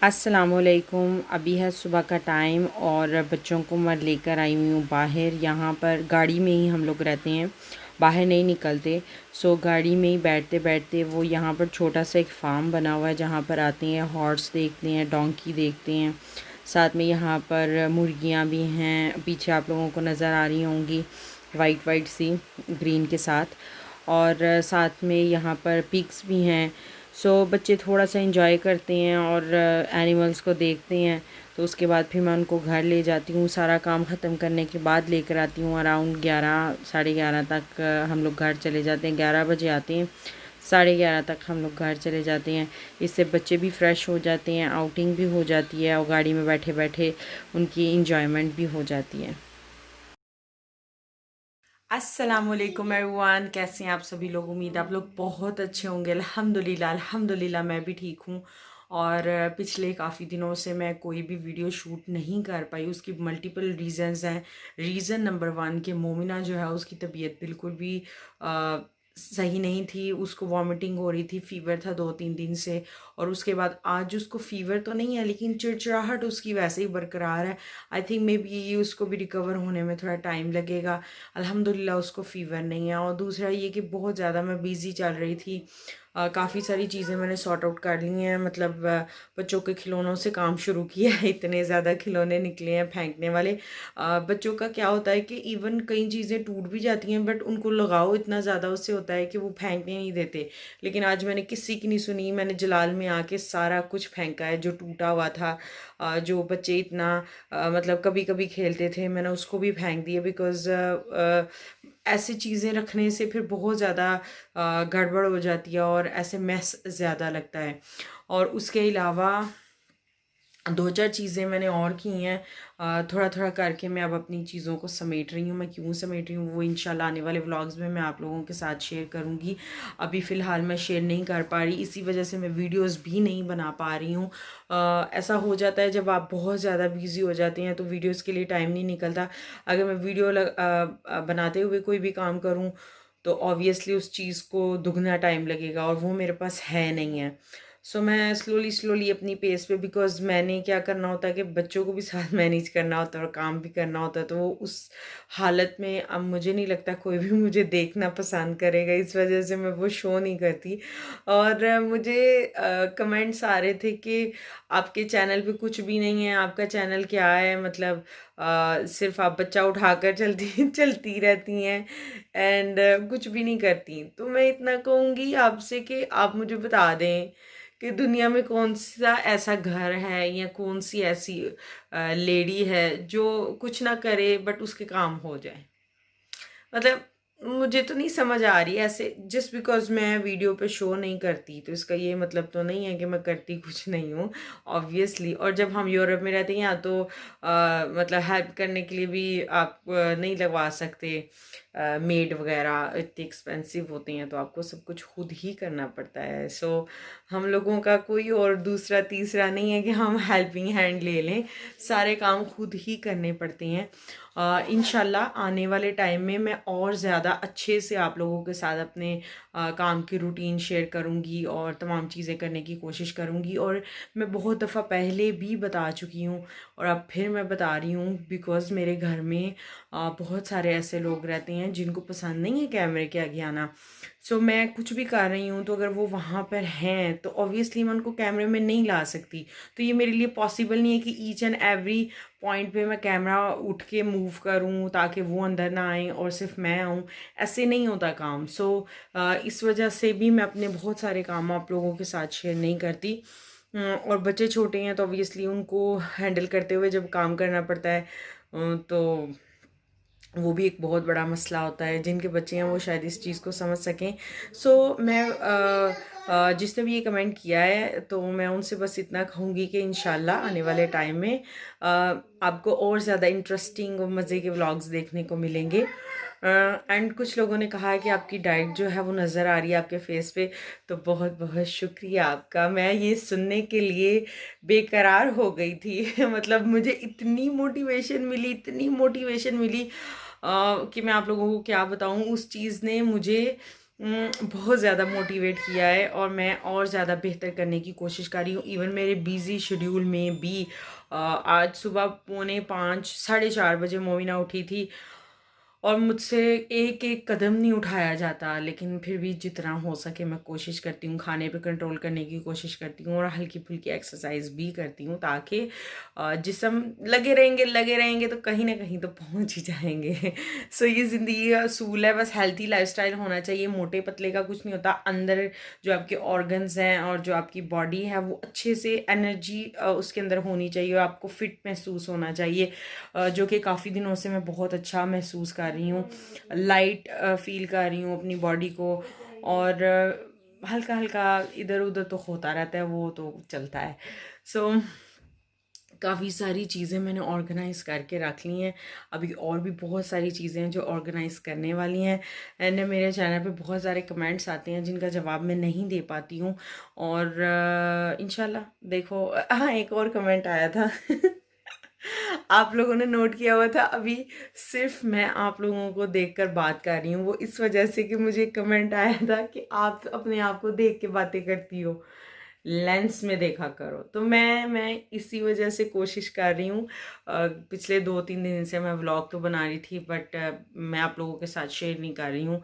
अस्सलामुअलैकुम। अभी है सुबह का टाइम और बच्चों को मैं लेकर आई हुई हूँ बाहर। यहाँ पर गाड़ी में ही हम लोग रहते हैं, बाहर नहीं निकलते। सो गाड़ी में ही बैठते बैठते वो यहाँ पर छोटा सा एक फार्म बना हुआ है जहाँ पर आते हैं, हॉर्स देखते हैं, डोंकी देखते हैं। साथ में यहाँ पर मुर्गियाँ भी हैं, पीछे आप लोगों को नज़र आ रही होंगी, वाइट वाइट सी ग्रीन के साथ। और साथ में यहाँ पर पिग्स भी हैं। सो बच्चे थोड़ा सा इंजॉय करते हैं और एनिमल्स को देखते हैं। तो उसके बाद फिर मैं उनको घर ले जाती हूँ, सारा काम ख़त्म करने के बाद लेकर आती हूँ। अराउंड 11 साढ़े 11 तक हम लोग घर चले जाते हैं। 11 बजे आते हैं, साढ़े 11 तक हम लोग घर चले जाते हैं। इससे बच्चे भी फ्रेश हो जाते हैं, आउटिंग भी हो जाती है और गाड़ी में बैठे बैठे उनकी इंजॉयमेंट भी हो जाती है। अस्सलामुअलैकुम एवरीवन, कैसे हैं आप सभी लोग। उम्मीद आप लोग बहुत अच्छे होंगे। अल्हम्दुलिल्लाह अल्हम्दुलिल्लाह मैं भी ठीक हूँ। और पिछले काफ़ी दिनों से मैं कोई भी वीडियो शूट नहीं कर पाई। उसकी मल्टीपल रीज़न्स हैं। रीज़न नंबर 1 कि मोमिना जो है उसकी तबीयत बिल्कुल भी सही नहीं थी। उसको वॉमिटिंग हो रही थी, फ़ीवर था 2-3 दिन से। और उसके बाद आज उसको फ़ीवर तो नहीं है लेकिन चिड़चिड़ाहट उसकी वैसे ही बरकरार है। आई थिंक मे बी उसको भी रिकवर होने में थोड़ा टाइम लगेगा। अल्हम्दुलिल्लाह उसको फ़ीवर नहीं है। और दूसरा ये कि बहुत ज़्यादा मैं बिज़ी चल रही थी। काफ़ी सारी चीज़ें मैंने सॉर्ट आउट कर ली हैं। मतलब बच्चों के खिलौनों से काम शुरू किया है। इतने ज़्यादा खिलौने निकले हैं फेंकने वाले। बच्चों का क्या होता है कि इवन कई चीज़ें टूट भी जाती हैं बट उनको लगाओ इतना ज़्यादा उससे होता है कि वो फेंकने नहीं देते। लेकिन आज मैंने किसी की नहीं सुनी। मैंने जलाल में आके सारा कुछ फेंका है जो टूटा हुआ था। जो बच्चे इतना मतलब कभी कभी खेलते थे, मैंने उसको भी फेंक दिया। बिकॉज़ ऐसी चीज़ें रखने से फिर बहुत ज़्यादा गड़बड़ हो जाती है और ऐसे मैस ज़्यादा लगता है। और उसके अलावा 2-4 चीज़ें मैंने और की हैं। थोड़ा थोड़ा करके मैं अब अपनी चीज़ों को समेट रही हूँ। मैं क्यों समेट रही हूँ वो इंशाल्लाह आने वाले व्लॉग्स में मैं आप लोगों के साथ शेयर करूँगी। अभी फ़िलहाल मैं शेयर नहीं कर पा रही, इसी वजह से मैं वीडियोस भी नहीं बना पा रही हूँ। ऐसा हो जाता है जब आप बहुत ज़्यादा बिज़ी हो जाते हैं तो वीडियोज़ के लिए टाइम नहीं निकलता। अगर मैं बनाते हुए कोई भी काम करूँ तो ऑब्वियसली उस चीज़ को दुगना टाइम लगेगा और वो मेरे पास है नहीं है। सो मैं स्लोली स्लोली अपनी पेस पे, बिकॉज़ मैंने क्या करना होता है कि बच्चों को भी साथ मैनेज करना होता है और काम भी करना होता है। तो वो उस हालत में अब मुझे नहीं लगता कोई भी मुझे देखना पसंद करेगा, इस वजह से मैं वो शो नहीं करती। और मुझे कमेंट्स आ रहे थे कि आपके चैनल पे कुछ भी नहीं है, आपका चैनल क्या है, मतलब सिर्फ आप बच्चा उठाकर चलती चलती रहती हैं एंड कुछ भी नहीं करती। तो मैं इतना कहूँगी आपसे कि आप मुझे बता दें कि दुनिया में कौन सा ऐसा घर है या कौन सी ऐसी लेडी है जो कुछ ना करे बट उसके काम हो जाए। मतलब मुझे तो नहीं समझ आ रही ऐसे। जस्ट बिकॉज मैं वीडियो पे शो नहीं करती तो इसका ये मतलब तो नहीं है कि मैं करती कुछ नहीं हूँ, ऑब्वियसली। और जब हम यूरोप में रहते हैं यहाँ तो मतलब हेल्प करने के लिए भी आप नहीं लगवा सकते। मेड वगैरह इतने एक्सपेंसिव होते हैं तो आपको सब कुछ खुद ही करना पड़ता है। सो हम लोगों का कोई और दूसरा तीसरा नहीं है कि हम हेल्पिंग हैंड ले लें, सारे काम खुद ही करने पड़ते हैं। इंशाल्लाह आने वाले टाइम में मैं और ज़्यादा अच्छे से आप लोगों के साथ अपने काम की रूटीन शेयर करूंगी और तमाम चीज़ें करने की कोशिश करूंगी। और मैं बहुत दफ़ा पहले भी बता चुकी हूँ और अब फिर मैं बता रही हूँ, बिकॉज़ मेरे घर में बहुत सारे ऐसे लोग रहते हैं जिनको पसंद नहीं है कैमरे के आगे आना। सो मैं कुछ भी कर रही हूँ तो अगर वो वहाँ पर हैं तो ऑब्वियसली मैं उनको कैमरे में नहीं ला सकती। तो ये मेरे लिए पॉसिबल नहीं है कि ईच एंड एवरी पॉइंट पे मैं कैमरा उठ के मूव करूं ताकि वो अंदर ना आए और सिर्फ मैं आऊं। ऐसे नहीं होता काम। सो इस वजह से भी मैं अपने बहुत सारे काम आप लोगों के साथ शेयर नहीं करती। और बच्चे छोटे हैं तो ऑब्वियसली उनको हैंडल करते हुए जब काम करना पड़ता है तो वो भी एक बहुत बड़ा मसला होता है। जिनके बच्चे हैं वो शायद इस चीज़ को समझ सकें। सो मैं जिसने भी ये कमेंट किया है तो मैं उनसे बस इतना कहूँगी कि इंशाल्लाह आने वाले टाइम में आपको और ज़्यादा इंटरेस्टिंग और मज़े के व्लॉग्स देखने को मिलेंगे। एंड कुछ लोगों ने कहा है कि आपकी डाइट जो है वो नज़र आ रही है आपके फेस पे। तो बहुत बहुत शुक्रिया आपका। मैं ये सुनने के लिए बेकरार हो गई थी मतलब मुझे इतनी मोटिवेशन मिली, इतनी मोटिवेशन मिली कि मैं आप लोगों को क्या बताऊं। उस चीज़ ने मुझे बहुत ज़्यादा मोटिवेट किया है और मैं और ज़्यादा बेहतर करने की कोशिश कर रही हूँ। इवन मेरे बिज़ी शेड्यूल में भी आज सुबह 4:45 4:30 बजे मोमिना उठी थी और मुझसे एक एक कदम नहीं उठाया जाता, लेकिन फिर भी जितना हो सके मैं कोशिश करती हूँ, खाने पे कंट्रोल करने की कोशिश करती हूँ और हल्की फुल्की एक्सरसाइज भी करती हूँ, ताकि जिस्म लगे रहेंगे तो कहीं ना कहीं तो पहुँच ही जाएंगे। सो ये ज़िंदगी का असूल है, बस हेल्थी लाइफस्टाइल होना चाहिए। मोटे पतले का कुछ नहीं होता, अंदर जो आपके ऑर्गन्स हैं और जो आपकी बॉडी है वो अच्छे से एनर्जी उसके अंदर होनी चाहिए और आपको फिट महसूस होना चाहिए, जो कि काफ़ी दिनों से मैं बहुत अच्छा महसूस कर रही हूँ, लाइट फील कर रही हूँ अपनी बॉडी को। और हल्का हल्का इधर उधर तो होता रहता है, वो तो चलता है। सो काफ़ी सारी चीज़ें मैंने ऑर्गेनाइज़ करके रख ली हैं, अभी और भी बहुत सारी चीज़ें हैं जो ऑर्गेनाइज़ करने वाली हैं। एंड मेरे चैनल पे बहुत सारे कमेंट्स आते हैं जिनका जवाब मैं नहीं दे पाती हूँ, और इंशाल्लाह देखो। हाँ, एक और कमेंट आया था आप लोगों ने नोट किया हुआ था, अभी सिर्फ मैं आप लोगों को देखकर बात कर रही हूँ, वो इस वजह से कि मुझे कमेंट आया था कि आप अपने आप को देख के बातें करती हो, लेंस में देखा करो। तो मैं इसी वजह से कोशिश कर रही हूँ। पिछले 2-3 दिन से मैं व्लॉग तो बना रही थी, बट मैं आप लोगों के साथ शेयर नहीं कर रही हूँ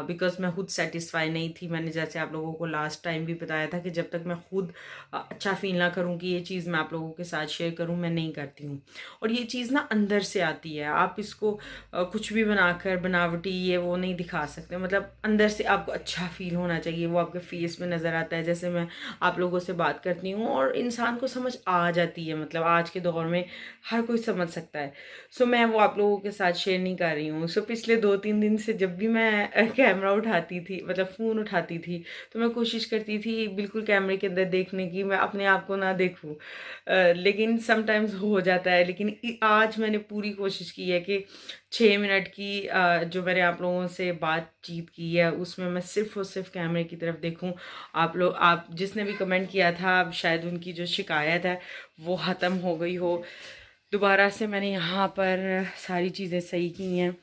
बिकॉज मैं खुद सेटिस्फाई नहीं थी। मैंने जैसे आप लोगों को लास्ट टाइम भी बताया था कि जब तक मैं खुद अच्छा फील ना करूँ कि ये चीज़ मैं आप लोगों के साथ शेयर करूँ, मैं नहीं करती हूँ। और ये चीज़ ना अंदर से आती है, आप इसको कुछ भी बनाकर बनावटी ये वो नहीं दिखा सकते। मतलब अंदर से आपको अच्छा फील होना चाहिए, वो आपके फेस में नज़र आता है। जैसे मैं आप लोगों से बात करती हूँ और इंसान को समझ आ जाती है, मतलब आज के दौर में हर कोई समझ सकता है। सो मैं वो आप लोगों के साथ शेयर नहीं कर रही हूँ। सो पिछले 2-3 दिन से जब भी मैं कैमरा उठाती थी, मतलब फ़ोन उठाती थी, तो मैं कोशिश करती थी बिल्कुल कैमरे के अंदर देखने की, मैं अपने आप को ना देखूँ। लेकिन समटाइम्स हो जाता है। लेकिन आज मैंने पूरी कोशिश की है कि 6 मिनट की जो मैंने आप लोगों से बातचीत की है उसमें मैं सिर्फ और सिर्फ कैमरे की तरफ देखूं। आप जिसने भी कमेंट किया था, शायद उनकी जो शिकायत है वो ख़त्म हो गई हो। दोबारा से मैंने यहाँ पर सारी चीज़ें सही की हैं।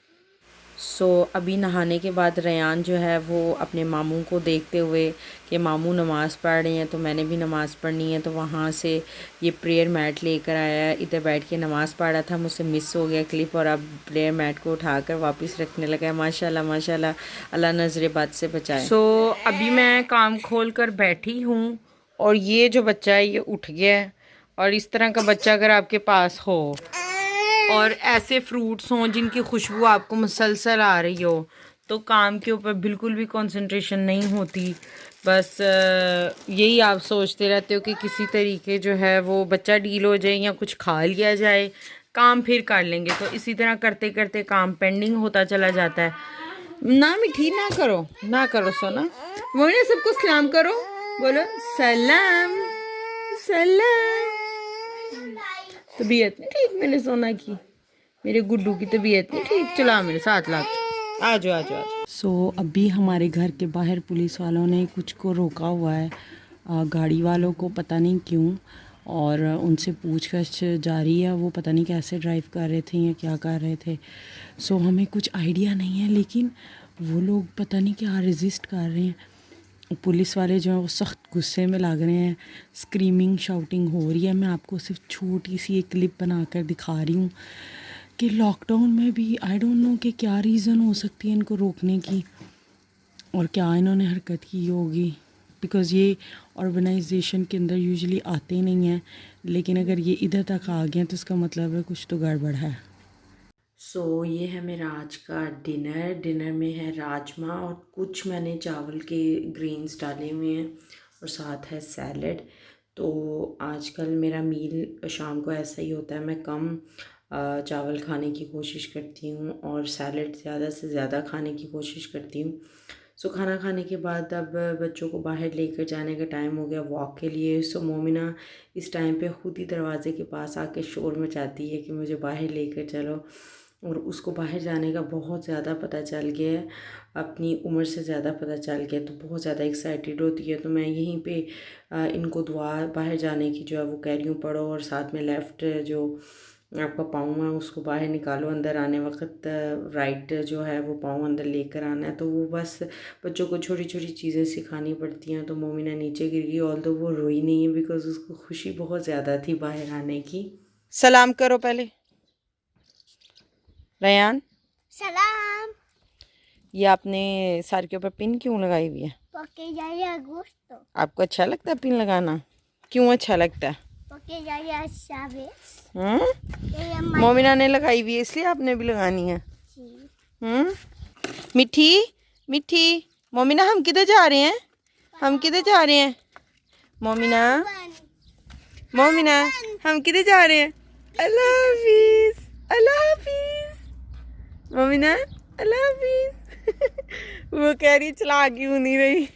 सो अभी नहाने के बाद रेयान जो है वो अपने मामू को देखते हुए कि मामू नमाज़ पढ़ रहे हैं तो मैंने भी नमाज़ पढ़नी है, तो वहाँ से ये प्रेयर मैट लेकर आया है। इधर बैठ के नमाज़ पढ़ा था, मुझसे मिस हो गया क्लिप, और अब प्रेयर मैट को उठाकर वापस रखने लगा है। माशाल्लाह माशाल्लाह, अल्लाह नजर बद से बचाए। सो अभी मैं काम खोल कर बैठी हूँ और ये जो बच्चा है ये उठ गया है। और इस तरह का बच्चा अगर आपके पास हो और ऐसे फ्रूट्स हों जिनकी खुशबू आपको मुसलसल आ रही हो, तो काम के ऊपर बिल्कुल भी कंसंट्रेशन नहीं होती। बस यही आप सोचते रहते हो कि किसी तरीके जो है वो बच्चा डील हो जाए या कुछ खा लिया जाए, काम फिर कर लेंगे। तो इसी तरह करते करते काम पेंडिंग होता चला जाता है। ना मिठी ना करो सोना, वो ना सबको सलाम करो, बोलो सलाम सलाम। तबीयत नहीं ठीक मेरे सोना की, मेरे गुड्डू की तबीयत नहीं ठीक, चला मेरे साथ ला, आ जाओ आ जाओ आ जाओ। सो अभी हमारे घर के बाहर पुलिस वालों ने कुछ को रोका हुआ है, गाड़ी वालों को, पता नहीं क्यों, और उनसे पूछताछ जारी है। वो पता नहीं कैसे ड्राइव कर रहे थे या क्या कर रहे थे। सो हमें कुछ आइडिया नहीं है, लेकिन वो लोग पता नहीं क्या रेजिस्ट कर रहे हैं। पुलिस वाले जो हैं वो सख्त गुस्से में लग रहे हैं, स्क्रीमिंग शाउटिंग हो रही है। मैं आपको सिर्फ छोटी सी एक क्लिप बनाकर दिखा रही हूँ कि लॉकडाउन में भी आई डोंट नो कि क्या रीज़न हो सकती है इनको रोकने की और क्या इन्होंने हरकत की होगी, बिकॉज़ ये ऑर्गेनाइजेशन के अंदर यूजुअली आते ही नहीं हैं, लेकिन अगर ये इधर तक आ गए हैं तो इसका मतलब है कुछ तो गड़बड़ है। सो ये है मेरा आज का डिनर में है राजमा और कुछ मैंने चावल के ग्रेन्स डाले हुए हैं और साथ है सैलड। तो आजकल मेरा मील शाम को ऐसा ही होता है, मैं कम चावल खाने की कोशिश करती हूँ और सैलड ज़्यादा से ज़्यादा खाने की कोशिश करती हूँ। सो खाना खाने के बाद अब बच्चों को बाहर लेकर जाने का टाइम हो गया वॉक के लिए। सो मोमिना इस टाइम पे खुद ही दरवाज़े के पास आके शोर मचाती है कि मुझे बाहर लेकर चलो, और उसको बाहर जाने का बहुत ज़्यादा पता चल गया है, अपनी उम्र से ज़्यादा पता चल गया, तो बहुत ज़्यादा एक्साइटेड होती है। तो मैं यहीं पे इनको दुआ बाहर जाने की जो है वो कह रही हूँ पढ़ो, और साथ में लेफ़्ट जो आपका पाँव है उसको बाहर निकालो, अंदर आने वक्त राइट जो है वो पाँव अंदर लेकर आना है। तो वो बस बच्चों को छोटी छोटी चीज़ें सिखानी पड़ती हैं। तो मोमिना नीचे गिर गई, ऑल तो वो रोई नहीं है बिकॉज उसको खुशी बहुत ज़्यादा थी बाहर आने की। सलाम करो पहले रयान। सलाम। ये आपने सर के ऊपर पिन क्यों लगाई हुई है? आपको अच्छा लगता है पिन लगाना? क्यों अच्छा लगता है? मोमिना ने लगाई हुई है इसलिए आपने भी लगानी है। मिठी मिठी मोमिना हम किधर जा रहे हैं? हम किधर जा रहे हैं? मोमिना मोमिना हम किधर जा रहे हैं? अल्लाह हाफिज, अल्लाह हाफिज मोमिना, अल्लाह हाफिज। वो कह रही चला क्यों नहीं रही।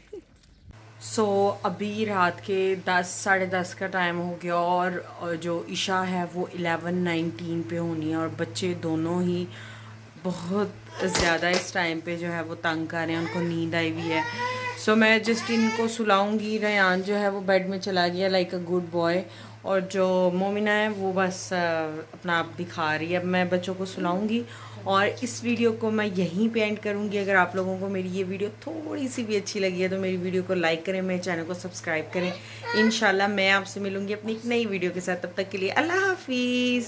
अभी रात के 10 साढ़े 10 का टाइम हो गया और जो इशा है वो 11:19 पे होनी है और बच्चे दोनों ही बहुत ज़्यादा इस टाइम पे जो है वो तंग कर रहे हैं, उनको नींद आई हुई है। मैं जस्ट इनको सुलाऊंगी। रयान जो है वो बेड में चला गया लाइक अ गुड बॉय, और जो मोमिना है वो बस अपना आप दिखा रही है। अब मैं बच्चों को सुलाऊंगी और इस वीडियो को मैं यहीं पे एंड करूंगी। अगर आप लोगों को मेरी ये वीडियो थोड़ी सी भी अच्छी लगी है तो मेरी वीडियो को लाइक करें, मेरे चैनल को सब्सक्राइब करें। इंशाल्लाह मैं आपसे मिलूंगी अपनी एक नई वीडियो के साथ। तब तक के लिए अल्लाह हाफिज़।